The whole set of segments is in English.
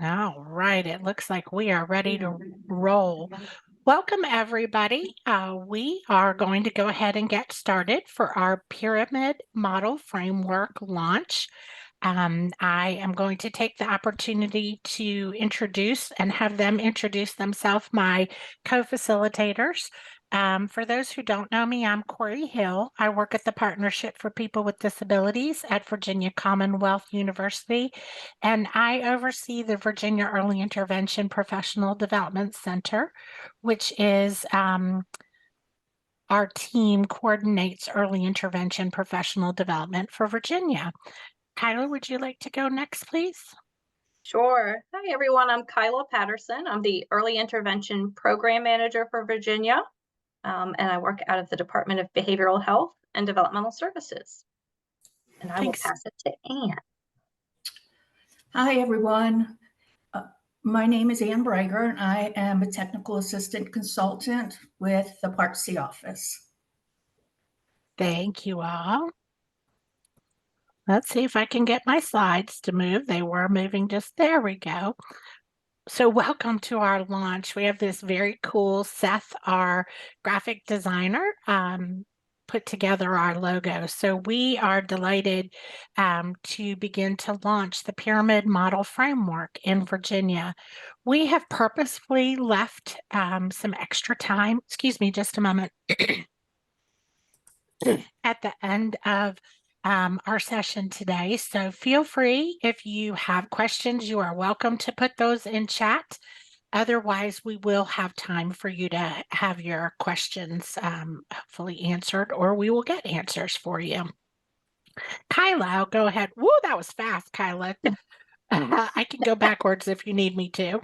All right, it looks like we are ready to roll. Welcome, everybody. We are going to go ahead and get started for our pyramid model framework launch. I am going to take the opportunity to introduce and have them introduce themselves, my co-facilitators. For those who don't know me, I'm Corey Hill. I work at the Partnership for People with Disabilities at Virginia Commonwealth University, and I oversee the Virginia Early Intervention Professional Development Center, which is our team coordinates early intervention professional development for Virginia. Kyla, would you like to go next, please? Sure. Hi, everyone. I'm Kyla Patterson. I'm the Early Intervention Program Manager for Virginia, and I work out of the Department of Behavioral Health and Developmental Services. And I will pass it to Anne. Hi, everyone. My name is Ann Brager, and I am a technical assistant consultant with the Part C office. Thank you all. Let's see if I can get my slides to move. They were moving just there we go. So welcome to our launch. We have this very cool Seth, our graphic designer, put together our logo. So we are delighted to begin to launch the Pyramid Model Framework in Virginia. We have purposefully left some extra time, excuse me, just a moment, at the end of our session today. So feel free, if you have questions, you are welcome to put those in chat. Otherwise, we will have time for you to have your questions hopefully answered, or we will get answers for you. Kyla, I'll go ahead. Woo, that was fast, Kyla. I can go backwards if you need me to.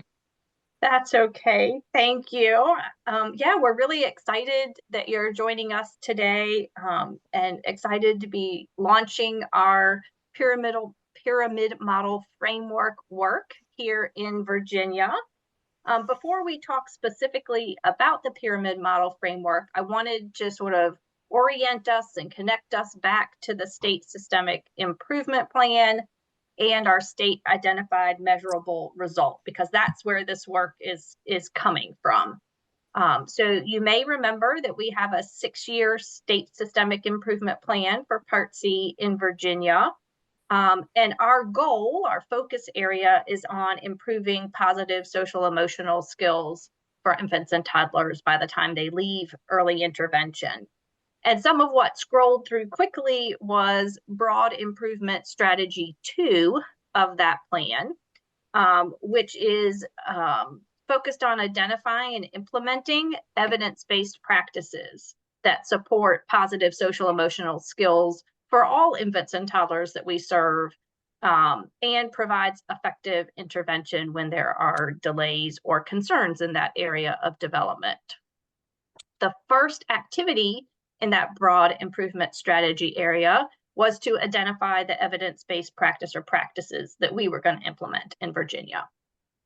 That's okay. Thank you. Yeah, we're really excited that you're joining us today and excited to be launching our pyramid model framework work here in Virginia. Before we talk specifically about the pyramid model framework, I wanted to sort of orient us and connect us back to the state systemic improvement plan and our state identified measurable result, because that's where this work is coming from. So you may remember that we have a 6-year state systemic improvement plan for Part C in Virginia. And our goal, our focus area, is on improving positive social emotional skills for infants and toddlers by the time they leave early intervention. And some of what scrolled through quickly was broad improvement strategy 2 of that plan, which is focused on identifying and implementing evidence-based practices that support positive social emotional skills for all infants and toddlers that we serve, and provides effective intervention when there are delays or concerns in that area of development. The first activity in that broad improvement strategy area was to identify the evidence-based practice or practices that we were going to implement in Virginia.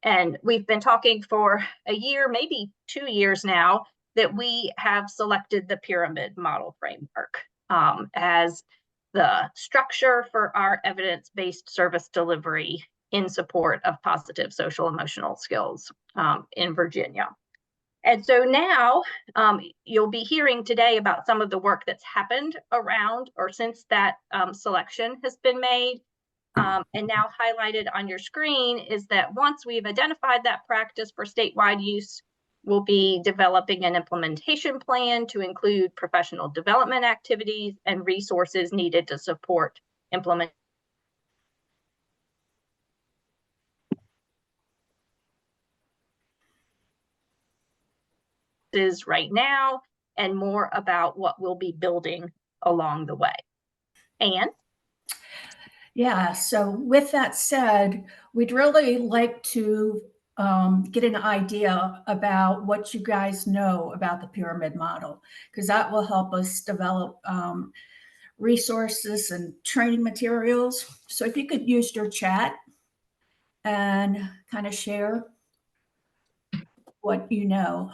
And we've been talking for a year, maybe 2 years now, that we have selected the pyramid model framework as the structure for our evidence-based service delivery in support of positive social emotional skills in Virginia. And so now you'll be hearing today about some of the work that's happened around or since that selection has been made. And now highlighted on your screen is that once we've identified that practice for statewide use, we'll be developing an implementation plan to include professional development activities and resources needed to support implementation. Is right now, and more about what we'll be building along the way. Anne? Yeah, so with that said, we'd really like to get an idea about what you guys know about the pyramid model, because that will help us develop resources and training materials. So if you could use your chat and kind of share what you know.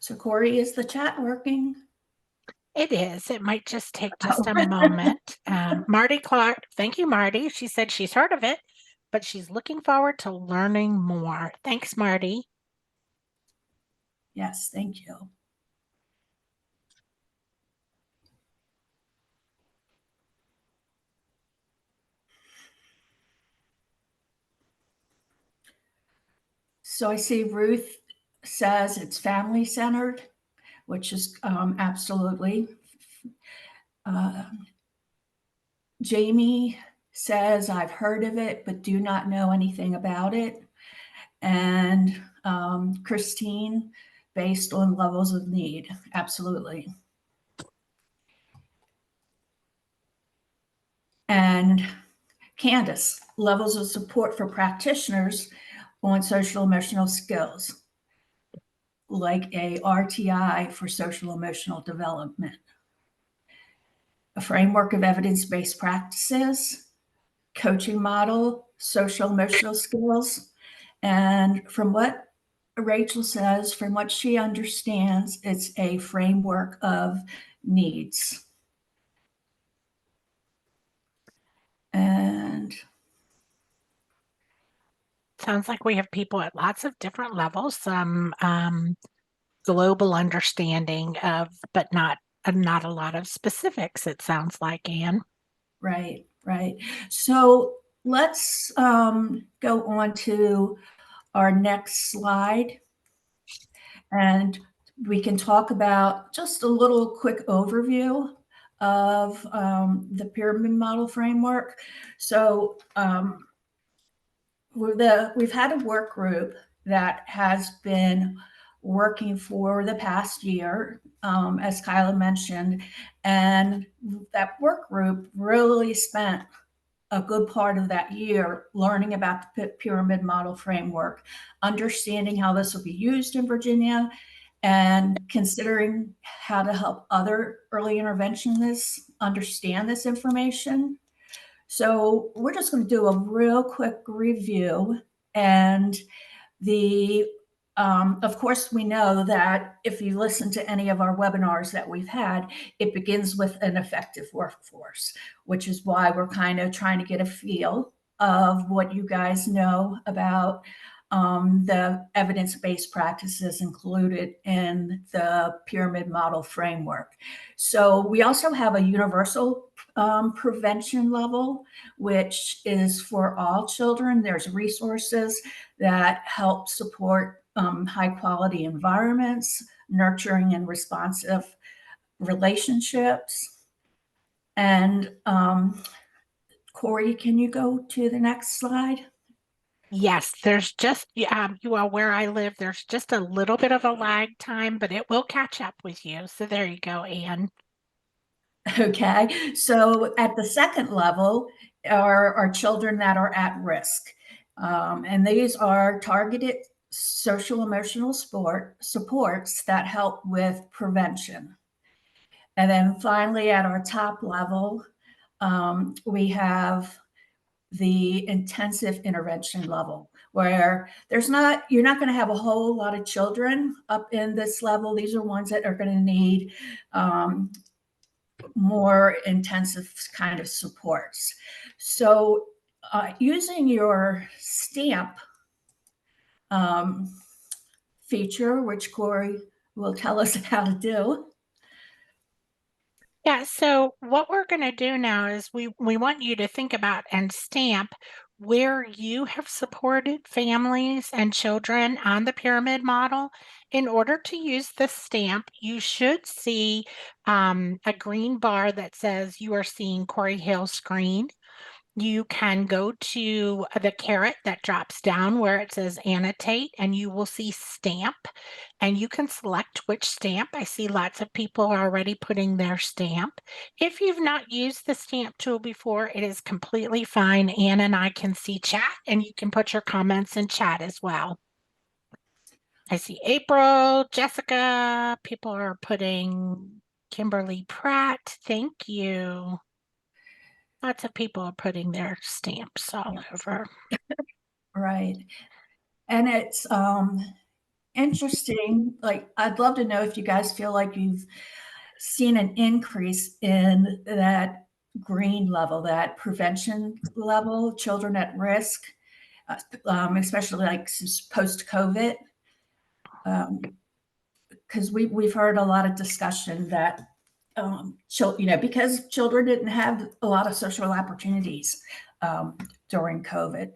So Corey, is the chat working? It is. It might just take just a moment. Marty Clark, thank you, Marty. She said she's heard of it, but she's looking forward to learning more. Thanks, Marty. Yes, thank you. So I see Ruth says it's family-centered, which is absolutely. Jamie says, I've heard of it, but do not know anything about it. And Christine, based on levels of need, absolutely. And Candace, levels of support for practitioners on social emotional skills, like a RTI for social emotional development, a framework of evidence-based practices, coaching model, social emotional skills. And from what Rachel says, from what she understands, it's a framework of needs. And Sounds like we have people at lots of different levels, some global understanding of, but not a lot of specifics, it sounds like, Anne. right. So let's go on to our next slide. And we can talk about just a little quick overview of the pyramid model framework. So we've had a work group that has been working for the past year, as Kyla mentioned, and that work group really spent a good part of that year learning about the pyramid model framework, understanding how this will be used in Virginia, and considering how to help other early interventionists understand this information. So we're just going to do a real quick review. And of course, we know that if you listen to any of our webinars that we've had, it begins with an effective workforce, which is why we're kind of trying to get a feel of what you guys know about the evidence-based practices included in the pyramid model framework. So we also have a universal prevention level, which is for all children. There's resources that help support high quality environments, nurturing and responsive relationships. And Corey, can you go to the next slide? Yes, there's just, you are where I live, there's just a little bit of a lag time, but it will catch up with you. So there you go, Anne. Okay, so at the second level are children that are at risk. And these are targeted social emotional supports that help with prevention. And then finally, at our top level, we have the intensive intervention level, where you're not going to have a whole lot of children up in this level. These are ones that are going to need more intensive kind of supports. So using your stamp feature, which Corey will tell us how to do. Yeah, so what we're going to do now is we want you to think about and stamp where you have supported families and children on the pyramid model. In order to use the stamp, you should see a green bar that says you are seeing Corey Hill's screen. You can go to the caret that drops down where it says annotate, and you will see stamp, and you can select which stamp. I see lots of people are already putting their stamp. If you've not used the stamp tool before, it is completely fine. Anne and I can see chat, and you can put your comments in chat as well. I see April, Jessica, people are putting Kimberly Pratt. Thank you. Lots of people are putting their stamps all over. Right. And interesting. Like, I'd love to know if you guys feel like you've seen an increase in that green level, that prevention level, children at risk, especially like post-COVID. Because we've heard a lot of discussion that, because children didn't have a lot of social opportunities during COVID.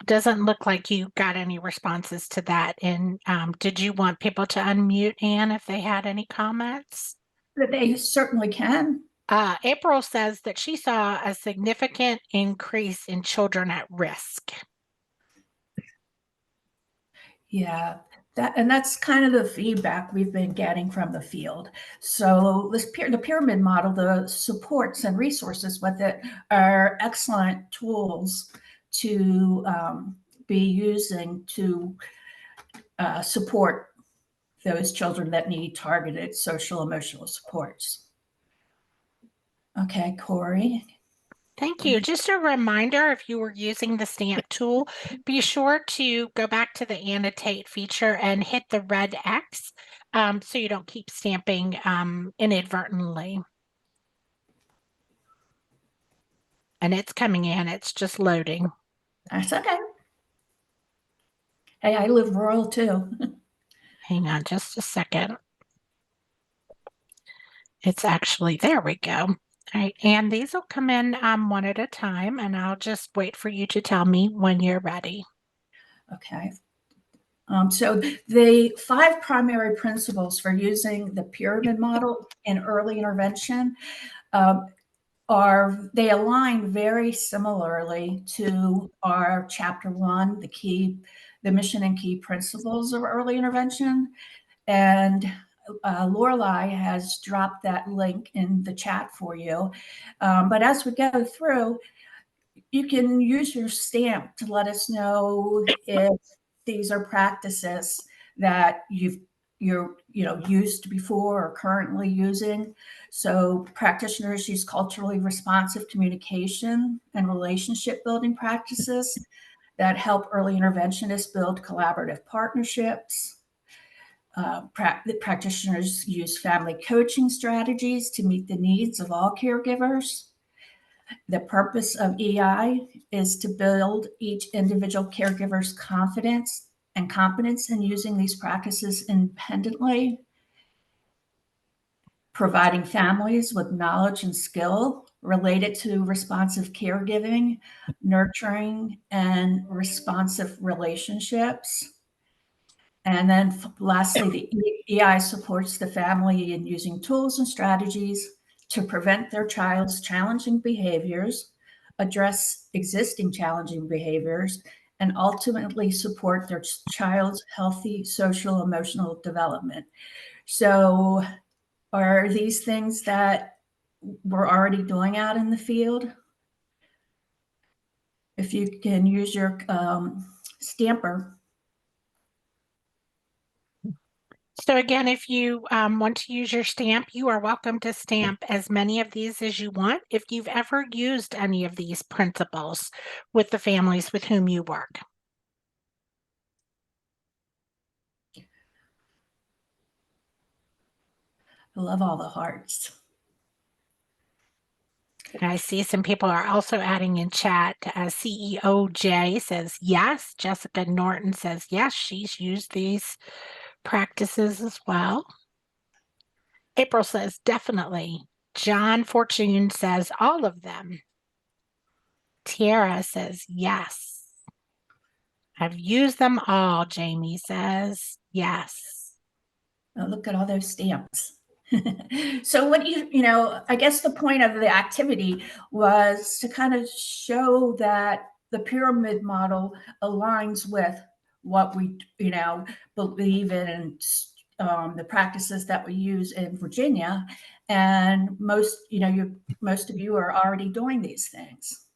Doesn't look like you got any responses to that. And did you want people to unmute, Anne, if they had any comments? They certainly can. April says that she saw a significant increase in children at risk. Yeah, that's kind of the feedback we've been getting from the field. So the pyramid model, the supports and resources with it are excellent tools to be using to support those children that need targeted social emotional supports. Okay, Corey. Thank you. Just a reminder, if you were using the stamp tool, be sure to go back to the annotate feature and hit the red X so you don't keep stamping inadvertently. And it's coming in, it's just loading. That's okay. Hey, I live rural too. Hang on just a second. It's actually, there we go. All right, and these will come in one at a time, and I'll just wait for you to tell me when you're ready. Okay. So the 5 primary principles for using the pyramid model in early intervention they align very similarly to our chapter 1, the mission and key principles of early intervention. And Lorelei has dropped that link in the chat for you. But as we go through, you can use your stamp to let us know if these are practices that you're used before or currently using. So practitioners use culturally responsive communication and relationship building practices that help early interventionists build collaborative partnerships. Practitioners use family coaching strategies to meet the needs of all caregivers. The purpose of EI is to build each individual caregiver's confidence and competence in using these practices independently, providing families with knowledge and skill related to responsive caregiving, nurturing, and responsive relationships. And then lastly, the EI supports the family in using tools and strategies to prevent their child's challenging behaviors, address existing challenging behaviors, and ultimately support their child's healthy social emotional development. So are these things that we're already doing out in the field? If you can use your stamper. So again, if you want to use your stamp, you are welcome to stamp as many of these as you want if you've ever used any of these principles with the families with whom you work. I love all the hearts. And I see some people are also adding in chat. CEO J says yes. Jessica Norton says yes, she's used these practices as well. April says definitely. John Fortune says all of them. Tiara says yes. I've used them all, Jamie says yes. Oh, look at all those stamps. So what I guess the point of the activity was to kind of show that the pyramid model aligns with what we, believe in and the practices that we use in Virginia. And most of you are already doing these things.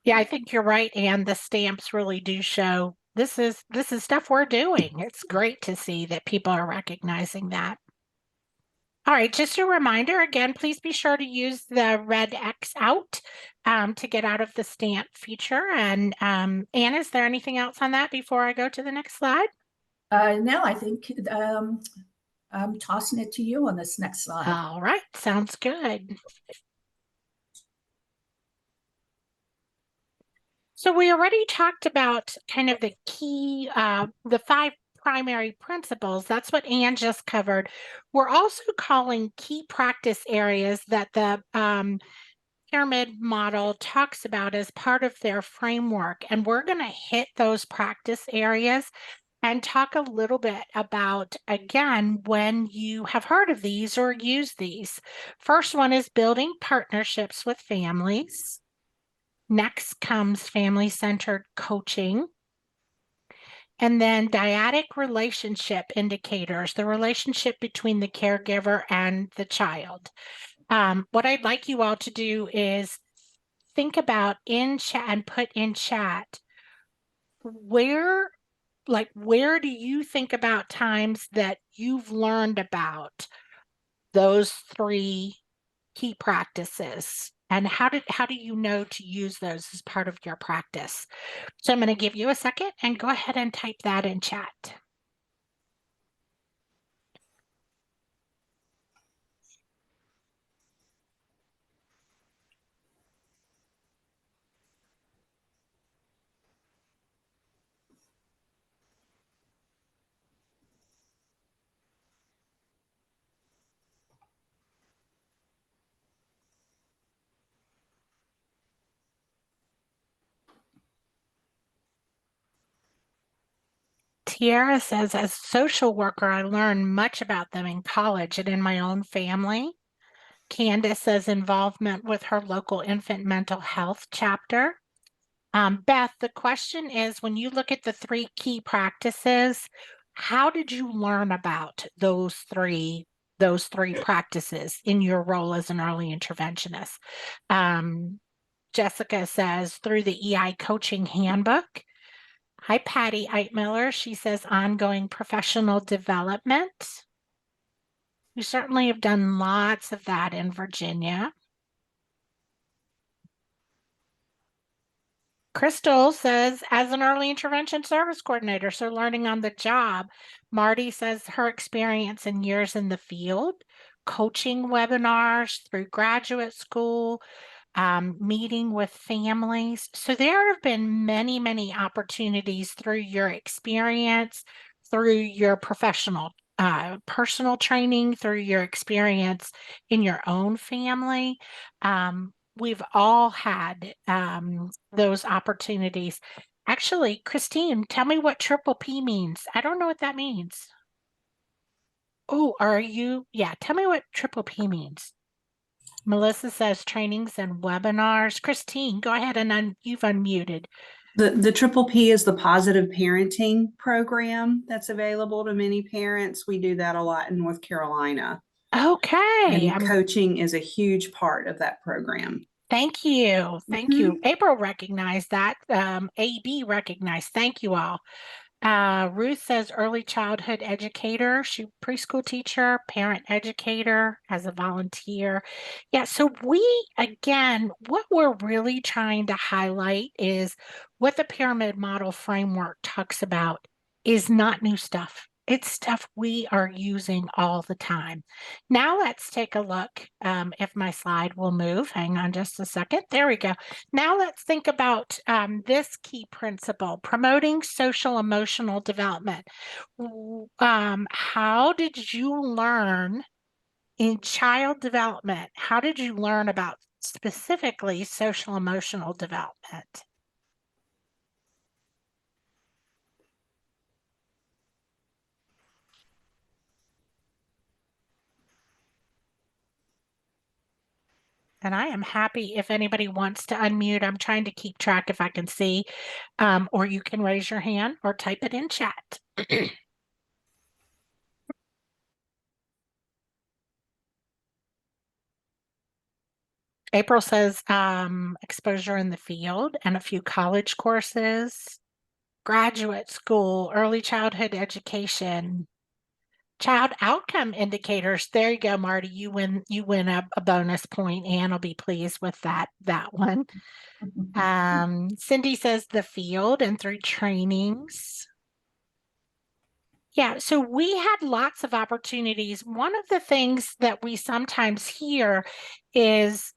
Yeah, I think you're right, Anne. The stamps really do show this is stuff we're doing. It's great to see that people are recognizing that. All right, just a reminder again, please be sure to use the red X out to get out of the stamp feature. And Anne, is there anything else on that before I go to the next slide? No, I think I'm tossing it to you on this next slide. All right, sounds good. So we already talked about kind of the key, the 5 primary principles. That's what Anne just covered. We're also calling key practice areas that the pyramid model talks about as part of their framework. And we're going to hit those practice areas and talk a little bit about, again, when you have heard of these or used these. First one is building partnerships with families. Next comes family-centered coaching. And then dyadic relationship indicators, the relationship between the caregiver and the child. What I'd like you all to do is think about in chat and put in chat, where do you think about times that you've learned about those 3 key practices? And how do you know to use those as part of your practice? So I'm going to give you a second and go ahead and type that in chat. Tiara says, as a social worker, I learned much about them in college and in my own family. Candace says involvement with her local infant mental health chapter. Beth, the question is, when you look at the 3 key practices, how did you learn about those three practices in your role as an early interventionist? Jessica says through the EI coaching handbook. Hi, Patty Eitmiller. She says ongoing professional development. We certainly have done lots of that in Virginia. Crystal says, as an early intervention service coordinator, so learning on the job. Marty says her experience and years in the field, coaching webinars through graduate school, meeting with families. So there have been many, many opportunities through your experience, through your professional, personal training, through your experience in your own family. We've all had those opportunities. Actually, Christine, tell me what triple P means. I don't know what that means. Oh, yeah, tell me what triple P means. Melissa says trainings and webinars. Christine, go ahead and you've unmuted. The triple P is the positive parenting program that's available to many parents. We do that a lot in North Carolina. Okay. And coaching is a huge part of that program. Thank you. Thank you. April recognized that. AB recognized. Thank you all. Ruth says early childhood educator, she preschool teacher, parent educator as a volunteer. Yeah, so again, what we're really trying to highlight is what the pyramid model framework talks about is not new stuff. It's stuff we are using all the time. Now let's take a look, if my slide will move. Hang on just a second. There we go. Now let's think about this key principle, promoting social emotional development. How did you learn in child development? How did you learn about specifically social emotional development? And I am happy if anybody wants to unmute. I'm trying to keep track if I can see, or you can raise your hand or type it in chat. April says exposure in the field and a few college courses, graduate school, early childhood education. Child outcome indicators. There you go, Marty. You win a bonus point. Anne will be pleased with that one. Cindy says the field and through trainings. Yeah, so we had lots of opportunities. One of the things that we sometimes hear is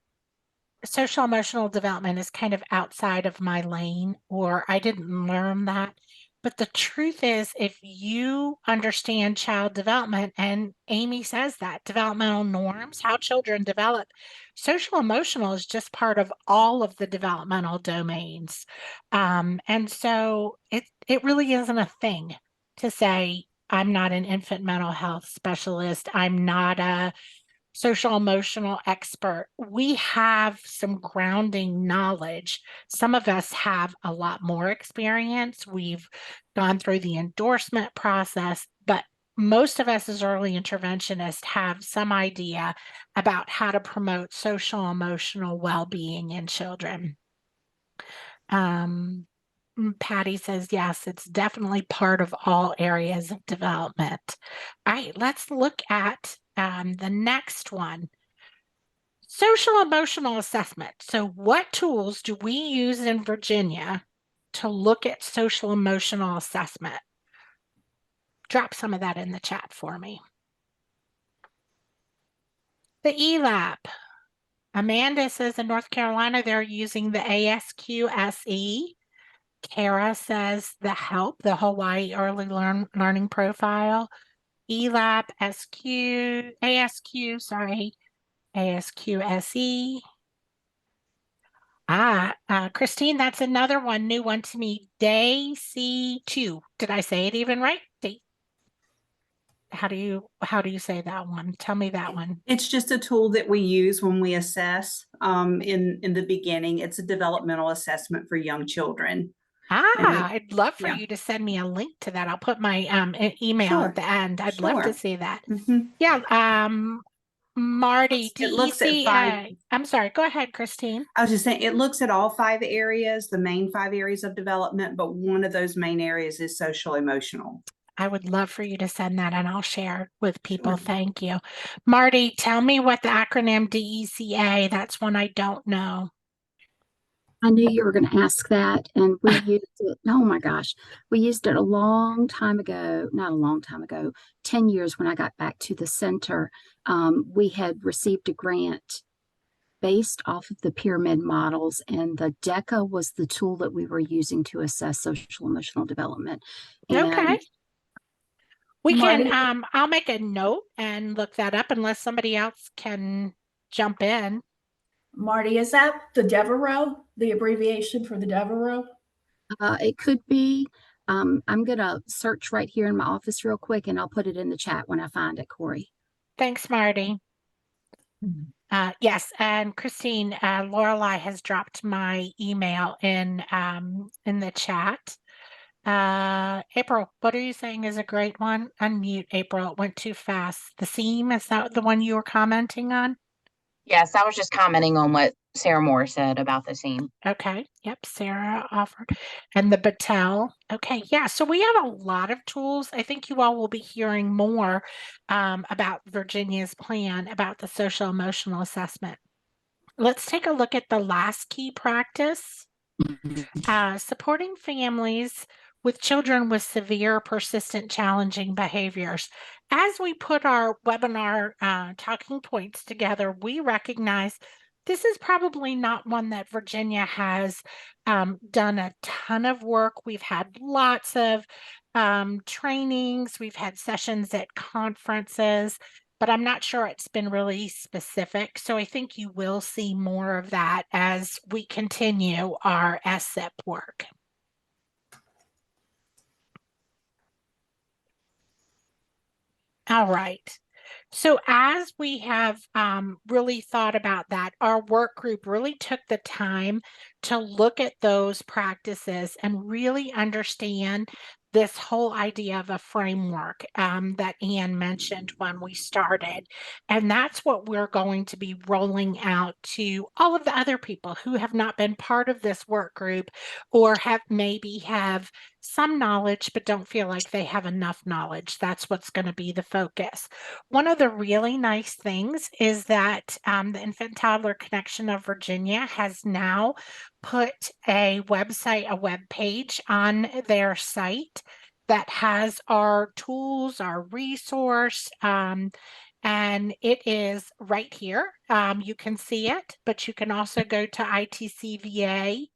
social emotional development is kind of outside of my lane, or I didn't learn that. But the truth is, if you understand child development, and Amy says that developmental norms, how children develop, social emotional is just part of all of the developmental domains. And so it really isn't a thing to say, I'm not an infant mental health specialist. I'm not a social emotional expert. We have some grounding knowledge. Some of us have a lot more experience. We've gone through the endorsement process, but most of us as early interventionists have some idea about how to promote social emotional well-being in children. Patty says, yes, it's definitely part of all areas of development. All right, let's look at the next one. Social emotional assessment. So what tools do we use in Virginia to look at social emotional assessment? Drop some of that in the chat for me. The ELAP. Amanda says in North Carolina, they're using the ASQSE. Kara says the HELP, the Hawaii Early Learning Profile. ELAP, ASQSE. Christine, that's another one, new one to me. Day C2. Did I say it even right? How do you say that one? Tell me that one. It's just a tool that we use when we assess in the beginning. It's a developmental assessment for young children. I'd love for yeah. you to send me a link to that. I'll put my email Sure. at the end. I'd love to see that. Mm-hmm. Yeah. Marty, It looks at DECA. I'm sorry. Go ahead, Christine. I was just saying, it looks at all 5 areas, the main 5 areas of development, but one of those main areas is social emotional. I would love for you to send that and I'll share with people. Sure. Thank you. Marty, tell me what the acronym DECA, that's one I don't know. I knew you were going to ask that, and we used it. Oh my gosh, we used it a long time ago, not a long time ago, 10 years when I got back to the center. We had received a grant based off of the pyramid models, and the DECA was the tool that we were using to assess social emotional development. And okay. We Marty? can, I'll make a note and look that up unless somebody else can jump in. Marty, is that the Devereaux, the abbreviation for the Devereaux? It could be. I'm going to search right here in my office real quick, and I'll put it in the chat when I find it, Corey. Thanks, Marty. Yes, and Christine, Lorelei has dropped my email in the chat. April, what are you saying is a great one? Unmute, April. It went too fast. The seam, is that the one you were commenting on? Yes, I was just commenting on what Sarah Moore said about the seam. Okay. Yep. Sarah offered. And the Battelle. Okay. Yeah. So we have a lot of tools. I think you all will be hearing more about Virginia's plan about the social emotional assessment. Let's take a look at the last key practice. Supporting families with children with severe, persistent, challenging behaviors. As we put our webinar talking points together, we recognize this is probably not one that Virginia has done a ton of work. We've had lots of trainings. We've had sessions at conferences, but I'm not sure it's been really specific. So I think you will see more of that as we continue our SSIP work. All right. So as we have really thought about that, our work group really took the time to look at those practices and really understand this whole idea of a framework that Anne mentioned when we started. And that's what we're going to be rolling out to all of the other people who have not been part of this work group or maybe have some knowledge, but don't feel like they have enough knowledge. That's what's going to be the focus. One of the really nice things is that the Infant Toddler Connection of Virginia has now put a website, a web page on their site that has our tools, our resource, and it is right here. You can see it, but you can also go to itcva.online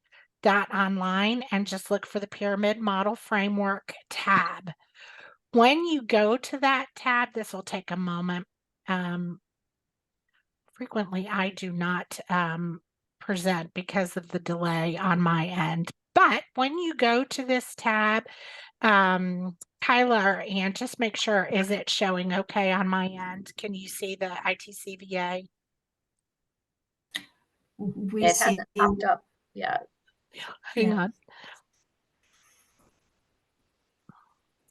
and just look for the Pyramid Model Framework tab. When you go to that tab, this will take a moment. Frequently, I do not present because of the delay on my end. But when you go to this tab, Kyla or Ann, just make sure, is it showing okay on my end? Can you see the ITCVA? We It see hasn't popped up yet. Hang on.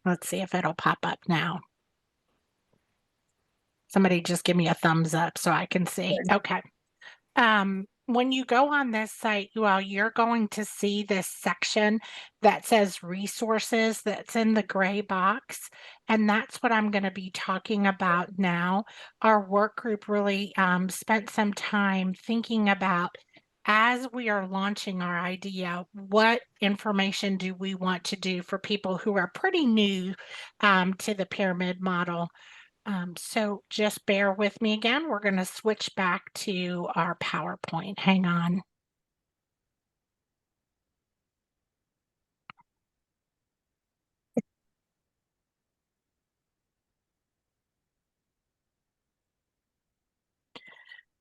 Let's see if it'll pop up now. Somebody just give me a thumbs up so I can see. Okay. When you go on this site, well, you're going to see this section that says resources that's in the gray box. And that's what I'm going to be talking about now. Our work group really spent some time thinking about, as we are launching our idea, what information do we want to do for people who are pretty new to the pyramid model? So just bear with me again. We're going to switch back to our PowerPoint. Hang on.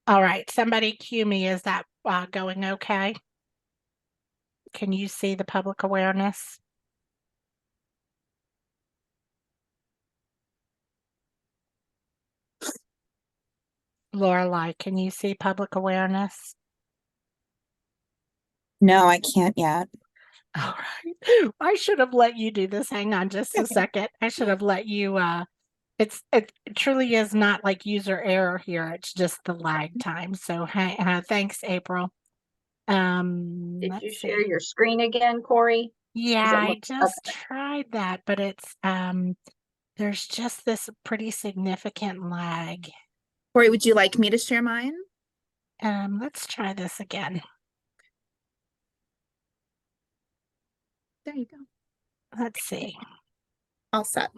All right, somebody cue me. Is that going okay? Can you see the public awareness? Lorelei, can you see public awareness? No, I can't yet. All right. I should have let you do this. Hang on just a second. I should have let you it truly is not like user error here. It's just the lag time. So thanks, April. Did you share your screen again, Corey? Yeah, I just okay. tried that, but it's there's just this pretty significant lag. Corey, would you like me to share mine? Let's try this again. There you go. Let's see. All set.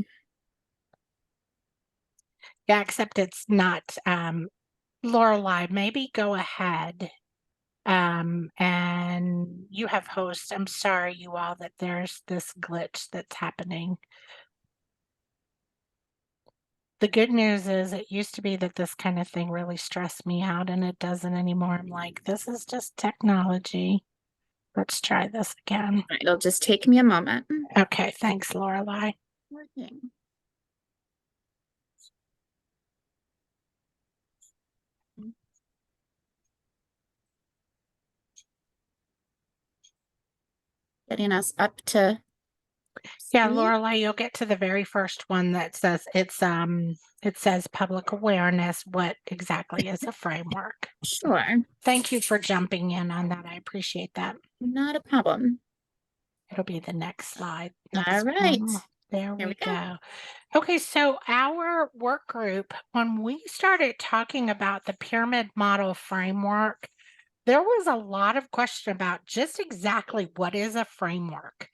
Yeah, except it's not Lorelei, maybe go ahead. And you have host. I'm sorry, you all, that there's this glitch that's happening. The good news is it used to be that this kind of thing really stressed me out, and it doesn't anymore. I'm like, this is just technology. Let's try this again. It'll just take me a moment. Okay, thanks, Lorelei. Working. Getting us up to Yeah, speed. Lorelei, you'll get to the very first one that says it says public awareness. What exactly is a framework? Sure. Thank you for jumping in on that. I appreciate that. Not a problem. It'll be the next slide. All Next right. one. There Here we we go. go. Okay, so our work group, when we started talking about the pyramid model framework, there was a lot of question about just exactly what is a framework,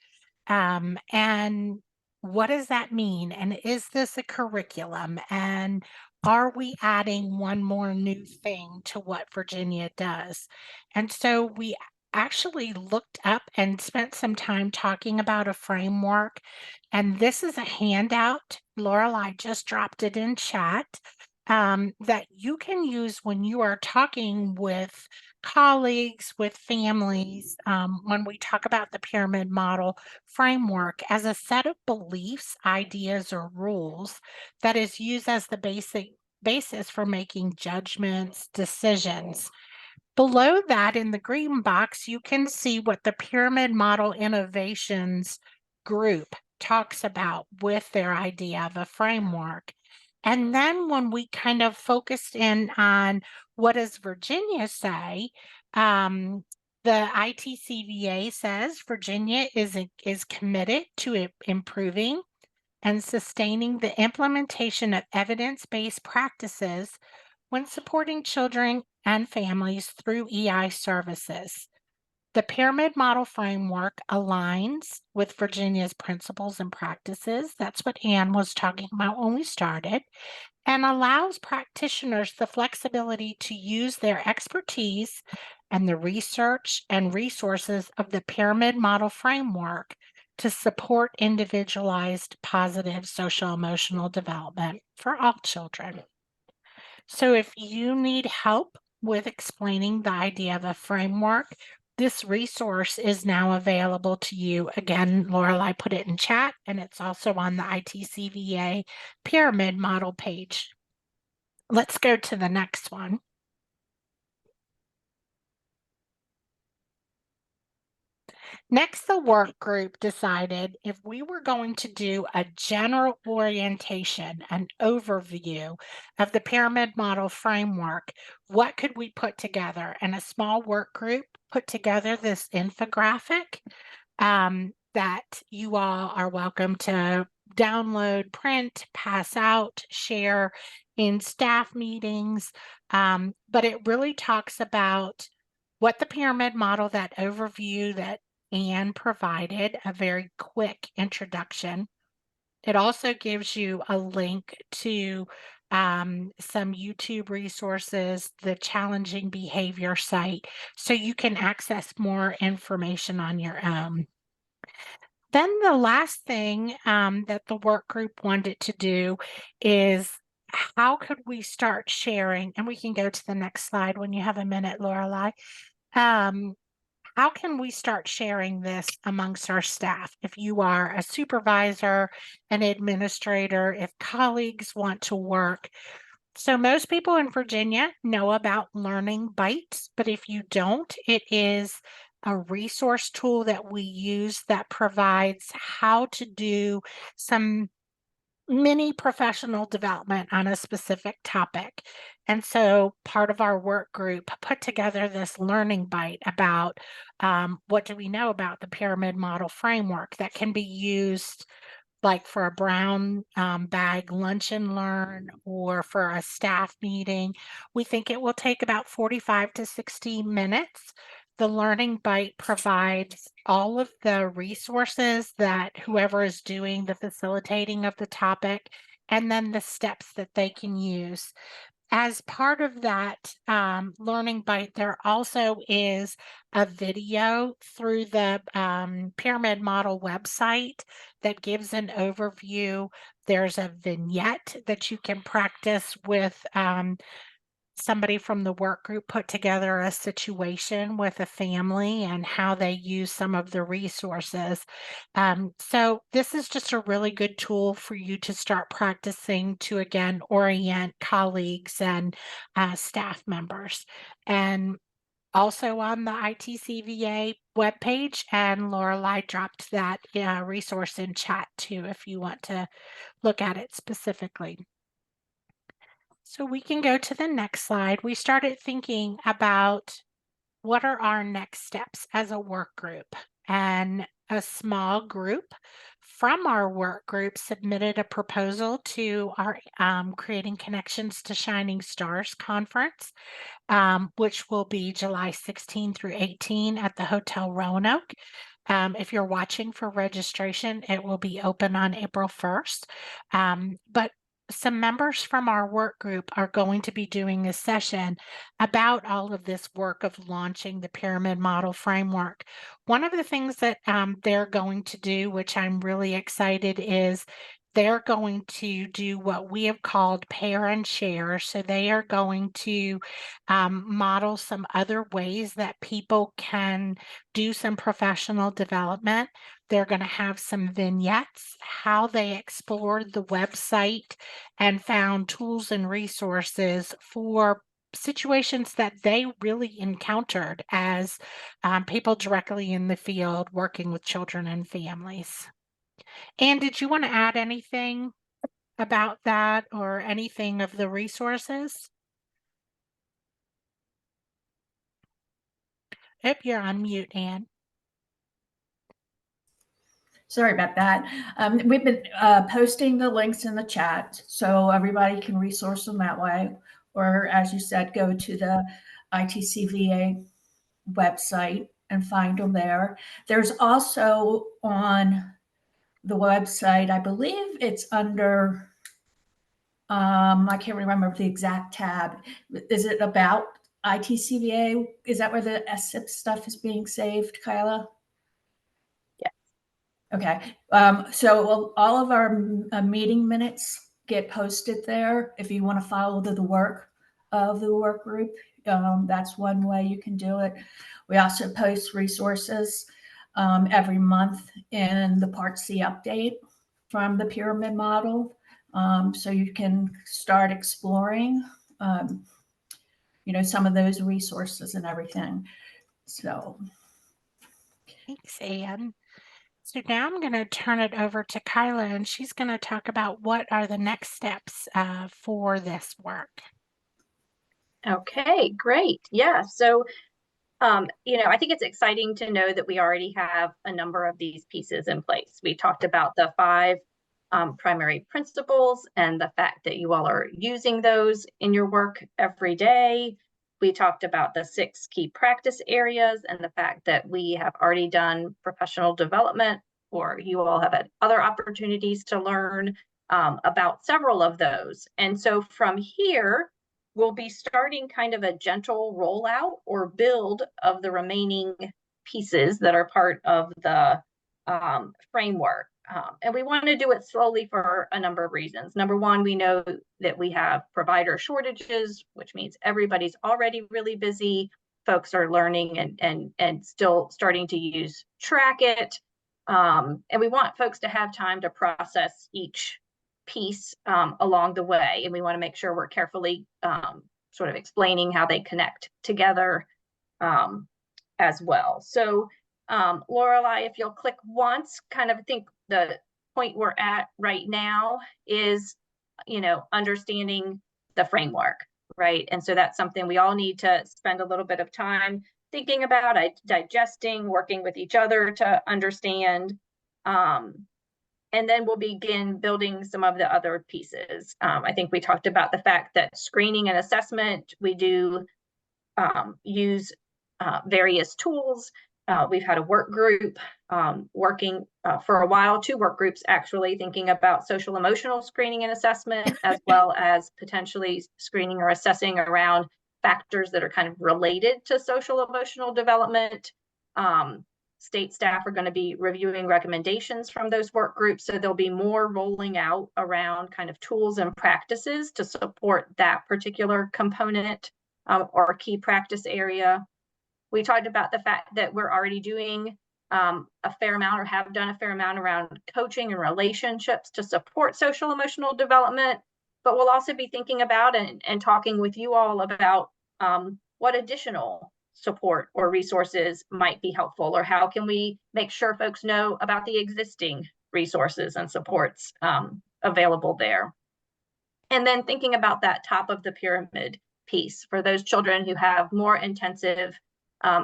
and what does that mean? And is this a curriculum? And are we adding one more new thing to what Virginia does? And so we actually looked up and spent some time talking about a framework. And this is a handout. Lorelei just dropped it in chat, that you can use when you are talking with colleagues, with families, when we talk about the pyramid model framework as a set of beliefs, ideas, or rules that is used as the basis for making judgments, decisions. Below that, in the green box, you can see what the Pyramid Model Innovations group talks about with their idea of a framework. And then when we kind of focused in on what does Virginia say, The ITCVA says Virginia is committed to improving and sustaining the implementation of evidence-based practices when supporting children and families through EI services. The pyramid model framework aligns with Virginia's principles and practices. That's what Anne was talking about when we started, and allows practitioners the flexibility to use their expertise and the research and resources of the pyramid model framework to support individualized positive social emotional development for all children. So if you need help with explaining the idea of a framework, this resource is now available to you. Again, Lorelei put it in chat, and it's also on the ITCVA pyramid model page. Let's go to the next one. Next, the work group decided if we were going to do a general orientation, an overview of the pyramid model framework, what could we put together? And a small work group put together this infographic that you all are welcome to download, print, pass out, share in staff meetings. But it really talks about what the pyramid model, that overview that Anne provided, a very quick introduction. It also gives you a link to some YouTube resources, the challenging behavior site, so you can access more information on your own. Then the last thing that the work group wanted to do is how could we start sharing? And we can go to the next slide when you have a minute, Lorelei. How can we start sharing this amongst our staff? If you are a supervisor, an administrator, if colleagues want to work. So most people in Virginia know about Learning Bites, but if you don't, it is a resource tool that we use that provides how to do some mini professional development on a specific topic. And so part of our work group put together this learning bite about what do we know about the pyramid model framework that can be used like for a brown bag lunch and learn or for a staff meeting. We think it will take about 45 to 60 minutes. The Learning Bite provides all of the resources that whoever is doing the facilitating of the topic, and then the steps that they can use. As part of that Learning Bite, there also is a video through the Pyramid Model website that gives an overview. There's a vignette that you can practice with. Somebody from the work group put together a situation with a family and how they use some of the resources. So this is just a really good tool for you to start practicing to, again, orient colleagues and staff members. And also on the ITCVA webpage, and Lorelei dropped that resource in chat too, if you want to look at it specifically. So we can go to the next slide. We started thinking about what are our next steps as a work group, and a small group from our work group submitted a proposal to our Creating Connections to Shining Stars conference, which will be July 16 through 18 at the Hotel Roanoke. If you're watching for registration, it will be open on April 1st. But some members from our work group are going to be doing a session about all of this work of launching the pyramid model framework. One of the things that they're going to do, which I'm really excited, is they're going to do what we have called pair and share. So they are going to model some other ways that people can do some professional development. They're going to have some vignettes, how they explored the website and found tools and resources for situations that they really encountered as people directly in the field working with children and families. Anne, did you want to add anything about that or anything of the resources? If you're on mute, Anne. Sorry about that. We've been posting the links in the chat so everybody can resource them that way. Or as you said, go to the ITCVA website and find them there. There's also on the website, I believe it's under, I can't remember the exact tab. Is it about ITCVA? Is that where the SSIP stuff is being saved, Kyla? Okay, so all of our meeting minutes get posted there. If you want to follow the work of the work group, that's one way you can do it. We also post resources every month in the Part C update from the pyramid model. So you can start exploring, some of those resources and everything. So. Thanks, Anne. So now I'm going to turn it over to Kyla, and she's going to talk about what are the next steps for this work. Okay, great. Yeah, so I think it's exciting to know that we already have a number of these pieces in place. We talked about the 5 primary principles and the fact that you all are using those in your work every day. We talked about the 6 key practice areas and the fact that we have already done professional development, or you all have had other opportunities to learn about several of those. And so from here, we'll be starting kind of a gentle rollout or build of the remaining pieces that are part of the framework. And we want to do it slowly for a number of reasons. Number one, we know that we have provider shortages, which means everybody's already really busy. Folks are learning and still starting to use Trackit. And we want folks to have time to process each piece along the way. And we want to make sure we're carefully sort of explaining how they connect together as well. So Lorelei, if you'll click once, kind of think the point we're at right now is, understanding the framework, right? And so that's something we all need to spend a little bit of time thinking about, digesting, working with each other to understand. And then we'll begin building some of the other pieces. I think we talked about the fact that screening and assessment, we do use various tools. We've had a work group working for a while, 2 work groups actually, thinking about social emotional screening and assessment, as well as potentially screening or assessing around factors that are kind of related to social emotional development. State staff are going to be reviewing recommendations from those work groups, so there'll be more rolling out around kind of tools and practices to support that particular component or key practice area. We talked about the fact that we're already doing a fair amount, or have done a fair amount, around coaching and relationships to support social emotional development, but we'll also be thinking about and talking with you all about what additional support or resources might be helpful, or how can we make sure folks know about the existing resources and supports available there. And then thinking about that top of the pyramid piece for those children who have more intensive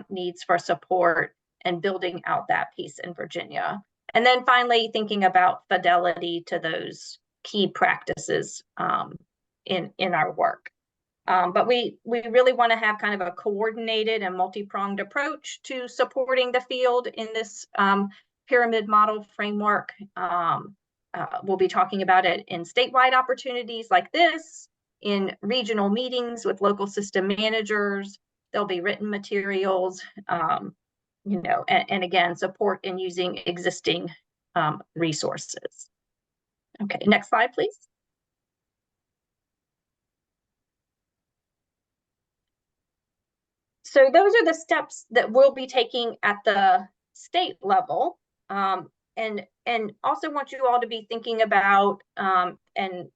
needs for support, and building out that piece in Virginia. And then finally thinking about fidelity to those key practices in our work. But we really want to have kind of a coordinated and multi-pronged approach to supporting the field in this pyramid model framework. We'll be talking about it in statewide opportunities like this, in regional meetings with local system managers. There'll be written materials, and again, support in using existing resources. Okay, next slide, please. So those are the steps that we'll be taking at the state level, and also want you all to be thinking about and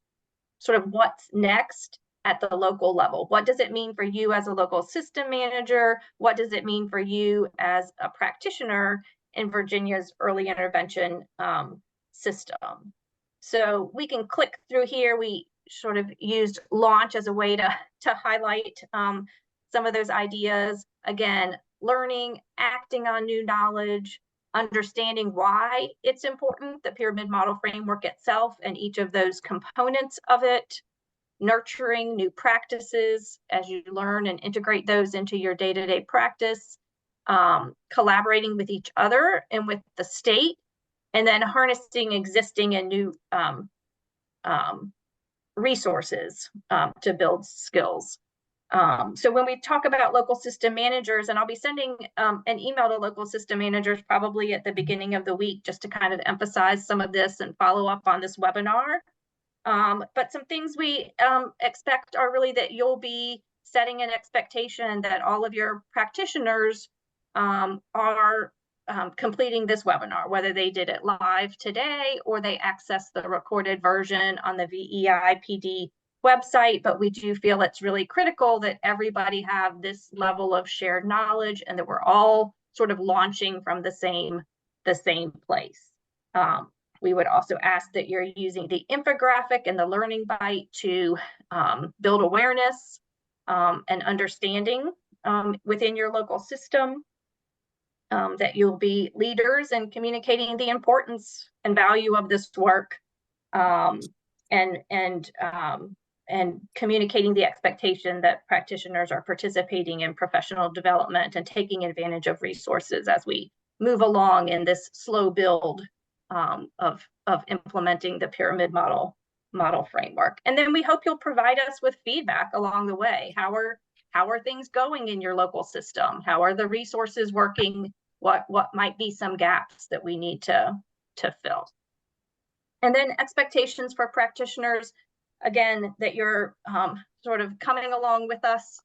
sort of what's next at the local level. What does it mean for you as a local system manager? What does it mean for you as a practitioner in Virginia's early intervention system? So we can click through here. We sort of used launch as a way to highlight some of those ideas. Again, learning, acting on new knowledge, understanding why it's important, the pyramid model framework itself and each of those components of it, nurturing new practices as you learn and integrate those into your day-to-day practice, collaborating with each other and with the state, and then harnessing existing and new resources to build skills. So when we talk about local system managers, and I'll be sending an email to local system managers probably at the beginning of the week, just to kind of emphasize some of this and follow up on this webinar. But some things we expect are really that you'll be setting an expectation that all of your practitioners are completing this webinar, whether they did it live today or they access the recorded version on the VEIPD website. But we do feel it's really critical that everybody have this level of shared knowledge and that we're all sort of launching from the same place. We would also ask that you're using the infographic and the learning bite to build awareness and understanding within your local system, that you'll be leaders in communicating the importance and value of this work, and communicating the expectation that practitioners are participating in professional development and taking advantage of resources as we move along in this slow build of implementing the pyramid model framework. And then we hope you'll provide us with feedback along the way. How are things going in your local system? How are the resources working? What might be some gaps that we need to fill? And then expectations for practitioners, again, that you're sort of coming along with us,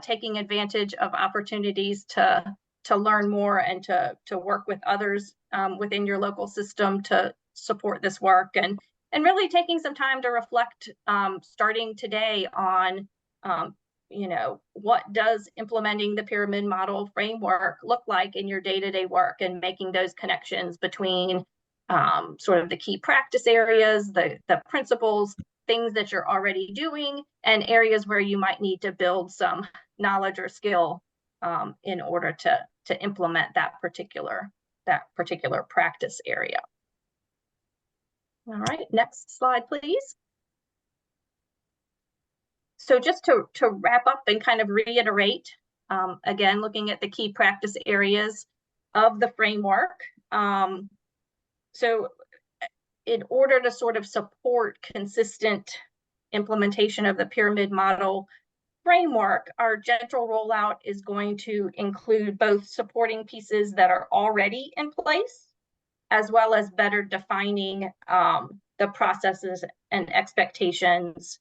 taking advantage of opportunities to learn more and to work with others within your local system to support this work, and really taking some time to reflect starting today on what does implementing the pyramid model framework look like in your day-to-day work, and making those connections between sort of the key practice areas, the principles, things that you're already doing, and areas where you might need to build some knowledge or skill in order to implement that particular practice area. All right, next slide, please. So just to wrap up and kind of reiterate, again, looking at the key practice areas of the framework. So in order to sort of support consistent implementation of the pyramid model framework, our gentle rollout is going to include both supporting pieces that are already in place, as well as better defining the processes and expectations,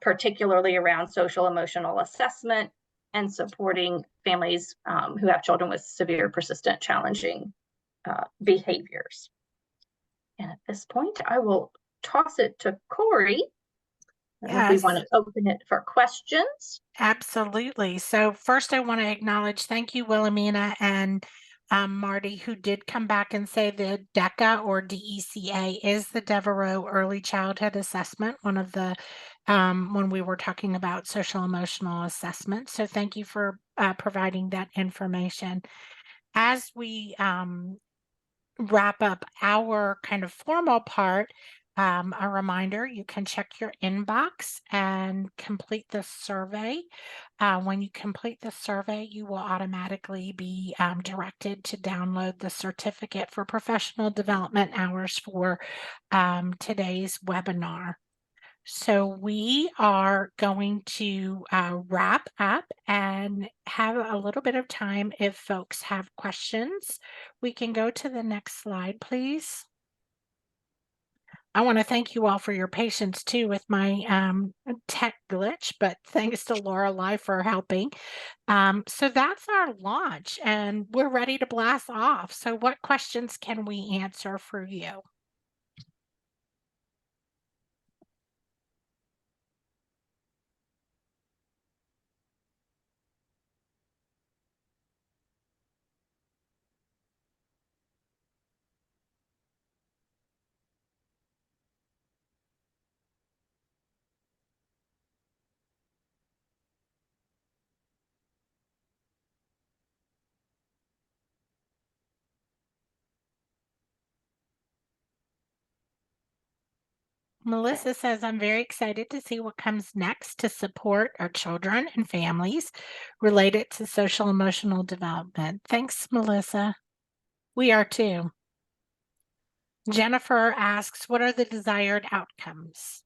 particularly around social emotional assessment and supporting families who have children with severe, persistent, challenging behaviors. And at this point, I will toss it to Corey. If we want to open it for questions. Absolutely. So first I want to acknowledge, thank you, Wilhelmina and Marty, who did come back and say the DECA or DECA is the Devereaux Early Childhood Assessment, one of the, when we were talking about social emotional assessment. So thank you for providing that information. As we wrap up our kind of formal part, a reminder, you can check your inbox and complete the survey. When you complete the survey, you will automatically be directed to download the certificate for professional development hours for today's webinar. So we are going to wrap up and have a little bit of time if folks have questions. We can go to the next slide, please. I want to thank you all for your patience too with my tech glitch, but thanks to Lorelei for helping. So that's our launch and we're ready to blast off. So what questions can we answer for you? Melissa says, I'm very excited to see what comes next to support our children and families related to social emotional development. Thanks, Melissa. We are too. Jennifer asks, what are the desired outcomes?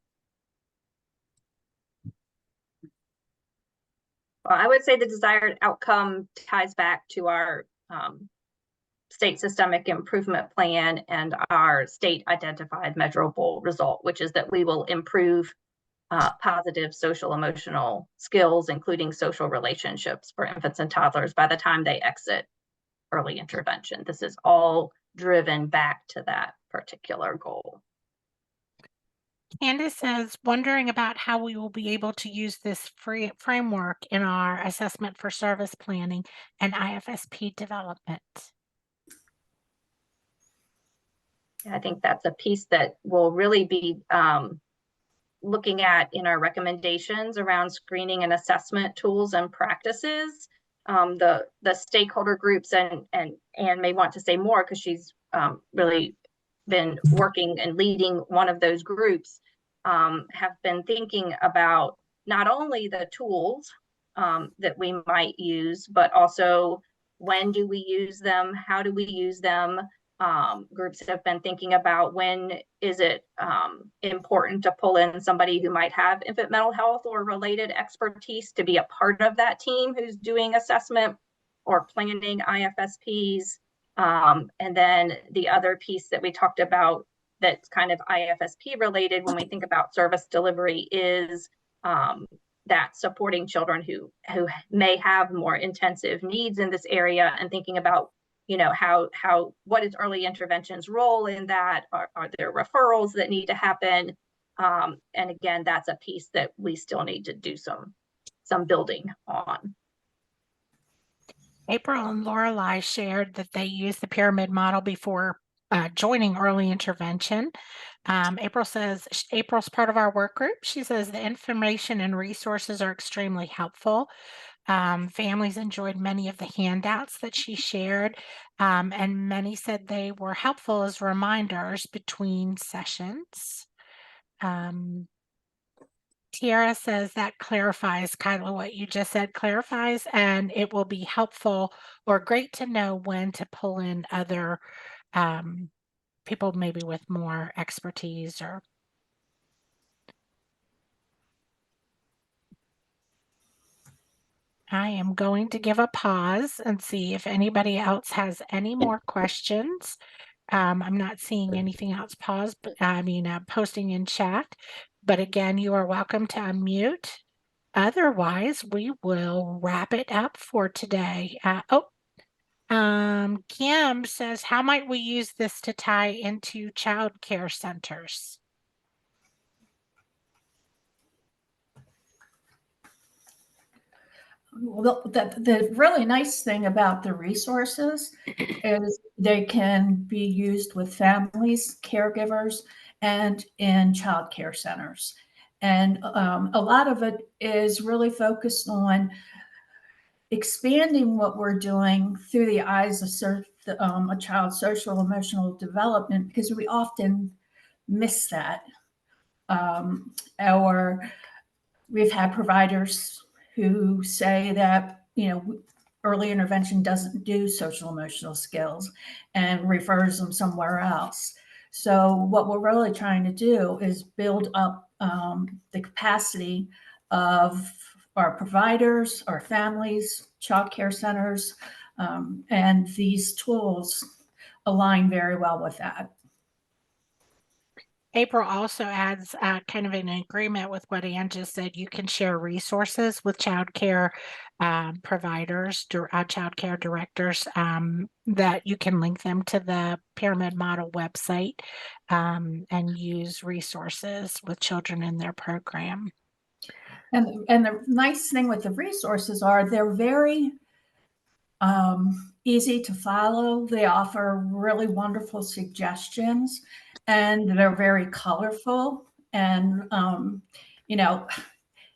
Well, I would say the desired outcome ties back to our state systemic improvement plan and our state identified measurable result, which is that we will improve positive social emotional skills, including social relationships for infants and toddlers by the time they exit early intervention. This is all driven back to that particular goal. Candace says, wondering about how we will be able to use this framework in our assessment for service planning and IFSP development. I think that's a piece that will really be looking at in our recommendations around screening and assessment tools and practices. The stakeholder groups, and Anne may want to say more because she's really been working and leading one of those groups, have been thinking about not only the tools that we might use, but also when do we use them, how do we use them. Groups have been thinking about when is it important to pull in somebody who might have infant mental health or related expertise to be a part of that team who's doing assessment or planning IFSPs. And then the other piece that we talked about that's kind of IFSP related when we think about service delivery is that supporting children who may have more intensive needs in this area, and thinking about, you know, what is early intervention's role in that? Are there referrals that need to happen? And again, that's a piece that we still need to do some building on. April and Lorelei shared that they used the pyramid model before joining early intervention. April says, April's part of our work group. She says the information and resources are extremely helpful. Families enjoyed many of the handouts that she shared, and many said they were helpful as reminders between sessions. Tiara says that clarifies, Kyla, what you just said clarifies, and it will be helpful or great to know when to pull in other people maybe with more expertise. Or I am going to give a pause and see if anybody else has any more questions. I'm not seeing anything else posting in chat, but again, you are welcome to unmute. Otherwise, we will wrap it up for today. Kim says, how might we use this to tie into child care centers? Well, the really nice thing about the resources is they can be used with families, caregivers, and in child care centers. And a lot of it is really focused on expanding what we're doing through the eyes of a child's social emotional development, because we often miss that. Or we've had providers who say that, you know, early intervention doesn't do social emotional skills and refers them somewhere else. So what we're really trying to do is build up the capacity of our providers, our families, child care centers, and these tools align very well with that. April also adds kind of an agreement with what Ann just said. You can share resources with child care providers, child care directors, that you can link them to the Pyramid Model website and use resources with children in their program. And the nice thing with the resources are they're very easy to follow. They offer really wonderful suggestions, and they're very colorful. And, you know,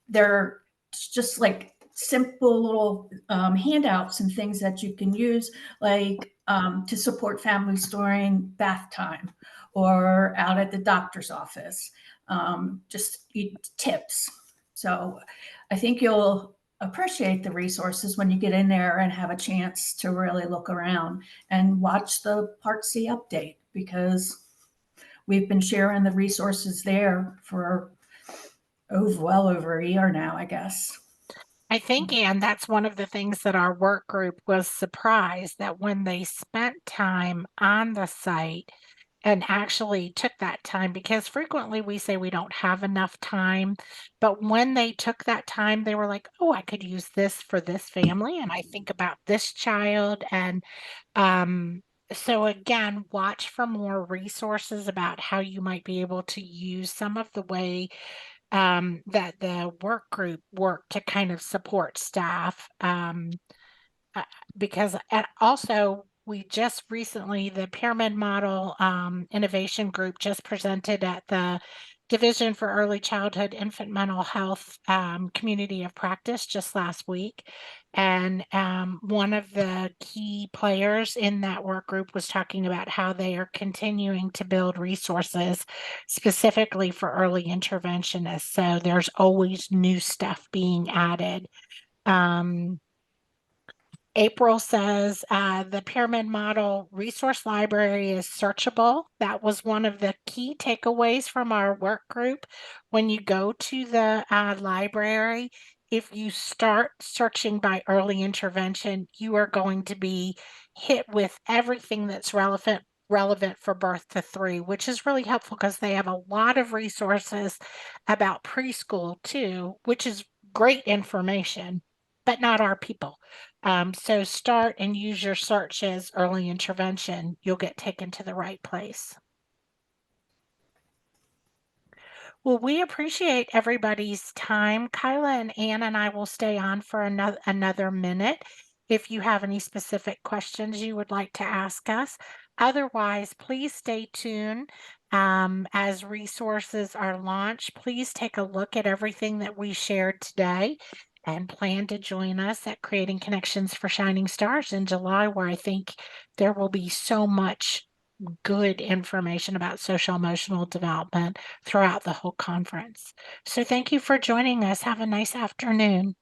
they're just like simple little handouts and things that you can use. Like to support families during bath time or out at the doctor's office. Just tips. So I think you'll appreciate the resources when you get in there and have a chance to really look around and watch the Part C update, because we've been sharing the resources there for well over a year now, I guess. I think, Anne, that's one of the things that our work group was surprised that when they spent time on the site and actually took that time, because frequently we say we don't have enough time, but when they took that time, they were like, oh, I could use this for this family, and I think about this child. And so again, watch for more resources about how you might be able to use some of the way that the work group worked to kind of support staff. Because and also we just recently, the Pyramid Model Innovation Group just presented at the Division for Early Childhood Infant Mental Health Community of Practice just last week. And one of the key players in that work group was talking about how they are continuing to build resources specifically for early interventionists. So there's always new stuff being added. April says the Pyramid Model Resource Library is searchable. That was one of the key takeaways from our work group. When you go to the library, if you start searching by early intervention, you are going to be hit with everything that's relevant for birth to 3, which is really helpful because they have a lot of resources about preschool too, which is great information, but not our people. So start and use your search as early intervention. You'll get taken to the right place. Well, we appreciate everybody's time. Kyla and Ann and I will stay on for another minute if you have any specific questions you would like to ask us. Otherwise, please stay tuned as resources are launched. Please take a look at everything that we shared today and plan to join us at Creating Connections for Shining Stars in July, where I think there will be so much good information about social emotional development throughout the whole conference. So thank you for joining us. Have a nice afternoon.